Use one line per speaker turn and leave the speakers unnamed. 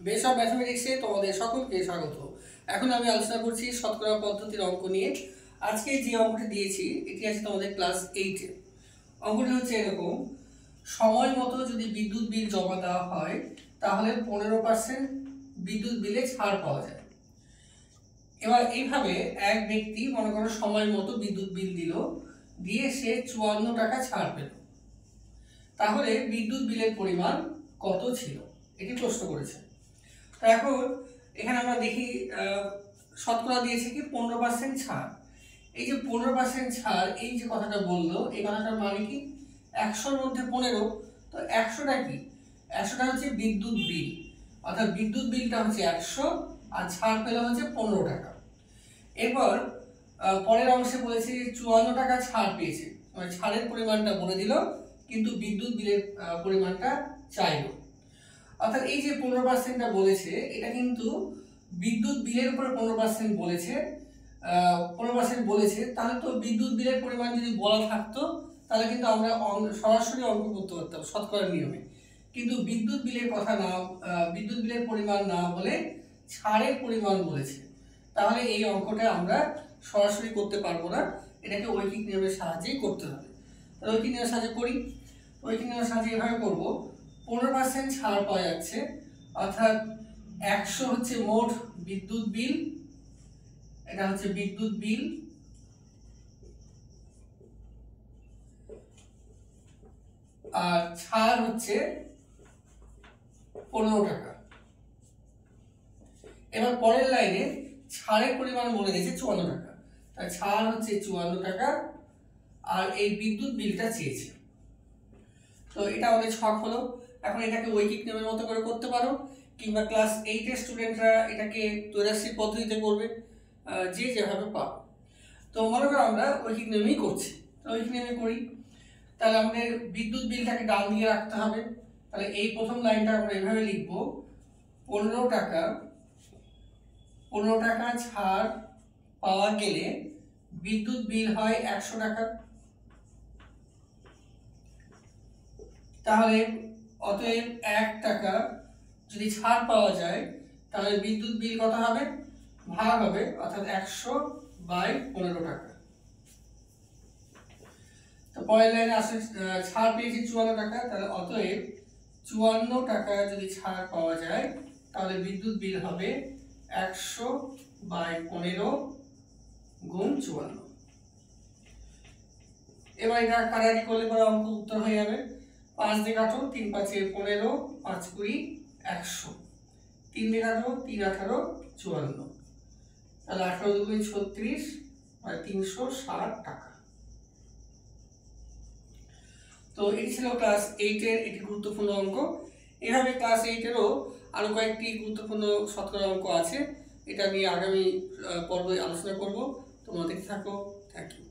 Base of ম্যাথমেটিক্সে তোমাদের সকলকে স্বাগত। এখন আমি আলোচনা করছি শতকরা পদ্ধতির অঙ্ক নিয়ে। আজকে যে অঙ্কটি দিয়েছি এটি আছে তোমাদের ক্লাস 8-এ। অঙ্কটি হচ্ছে এরকম: সময় মতো যদি বিদ্যুৎ বিল জমা দেওয়া হয় তাহলে 15% বিদ্যুৎ বিলে ছাড় পাওয়া যায়। এবার এইভাবে এক ব্যক্তি মনে করো সময় মতো বিদ্যুৎ বিল দিল, দিয়ে সে 54 টাকা ছাড় পেল, তাহলে বিদ্যুৎ বিলের পরিমাণ কত ছিল, এটি প্রশ্ন করেছে। এখন এখানে আমরা দেখি শতকরা দিয়েছে কি 15% ছাড়। এই যে 15% ছাড়, এই যে কথাটা বললো, এই কথাটার মানে কি 100-র মধ্যে 15, তো 100টা কি, 100টা হচ্ছে বিদ্যুৎ বিল, অর্থাৎ বিদ্যুৎ বিলটা হচ্ছে 100 আর ছাড় পেলে হচ্ছে 15 টাকা। এরপর পরের অংশে বলেছে 54 টাকা ছাড় পেয়েছে, মানে ছাড়ের পরিমাণটা বলে দিল কিন্তু বিদ্যুৎ বিলের পরিমাণটা চাইলো। অর্থাৎ এই যে 15%টা বলেছে এটা কিন্তু বিদ্যুৎ বিলের উপরে 15% বলেছে, 15% বলেছে, তাহলে তো বিদ্যুৎ বিলের পরিমাণ যদি বলা থাকতো তাহলে কিন্তু আমরা সরাসরি অঙ্ক করতে পারতাম শতকরার নিয়মে। কিন্তু বিদ্যুৎ বিলের কথা না, বিদ্যুৎ বিলের পরিমাণ না বলে ছাড়ের পরিমাণ বলেছে, তাহলে এই অঙ্কটা আমরা সরাসরি করতে পারবো না, এটাকে ঐকিক নিয়মের সাহায্যেই করতে হবে। তাহলে ঐকিক নিয়মের সাহায্যে করি। ঐকিক নিয়মের সাহায্যে এভাবে করবো: 15% ছাড় পাওয়া যাচ্ছে, অর্থাৎ 100 হচ্ছে মোট বিদ্যুৎ বিল, এটা হচ্ছে বিদ্যুৎ বিল, আর ছাড় হচ্ছে 15 টাকা। এবার পরের লাইনে ছাড়ের পরিমাণ বলে দিয়েছে 54 টাকা, তাই ছাড় হচ্ছে 54 টাকা, আর এই বিদ্যুৎ বিলটা চেয়েছে। তো এটা আমাদের ছক হলো। এখন এটাকে ঐকিক নিয়মের মতো করে করতে পারো, কিংবা ক্লাস 8-এর স্টুডেন্টরা এটাকে ত্রৈরাশিক পদ্ধতিতে করবে, যে যেভাবে পারো। তো মনে করো আমরা ঐকিক নিয়মেই করছি, ঐকিক নিয়মে করি। তাহলে আমাদের বিদ্যুৎ বিলটাকে ডান দিকে রাখতে হবে। তাহলে এই প্রথম লাইনটা আমরা এভাবে লিখবো: 15 টাকা ছাড় পাওয়া গেলে বিদ্যুৎ বিল হয় 100 টাকা। তাহলে অতএব 1 টাকা যদি ছাড় পাওয়া যায় তাহলে বিদ্যুৎ বিল কত হবে, ভাগ হবে, অর্থাৎ 100/15 টাকা। তো পরের লাইনে আসলে ছাড় পেয়েছি 54 টাকা, তাহলে অতএব 54 টাকা যদি ছাড় পাওয়া যায় তাহলে বিদ্যুৎ বিল হবে 100/15 গুণ 54। এবার এটা কাটাকাটি করলে পরে অঙ্ক উত্তর হয়ে যাবে। 5 দিয়ে কাটো, 3 5 15, 5 20 100, 3 দিয়ে কাটো, 3 18 54, তাহলে 18 2 36, 360 টাকা। তো এটি ছিল ক্লাস 8-এর একটি গুরুত্বপূর্ণ অঙ্ক। এভাবে ক্লাস 8-এরও আরো কয়েকটি গুরুত্বপূর্ণ শতকরা অঙ্ক আছে, এটা নিয়ে আগামী পর্বে আলোচনা করব। তোমরা দেখতে থাকো। Thank you.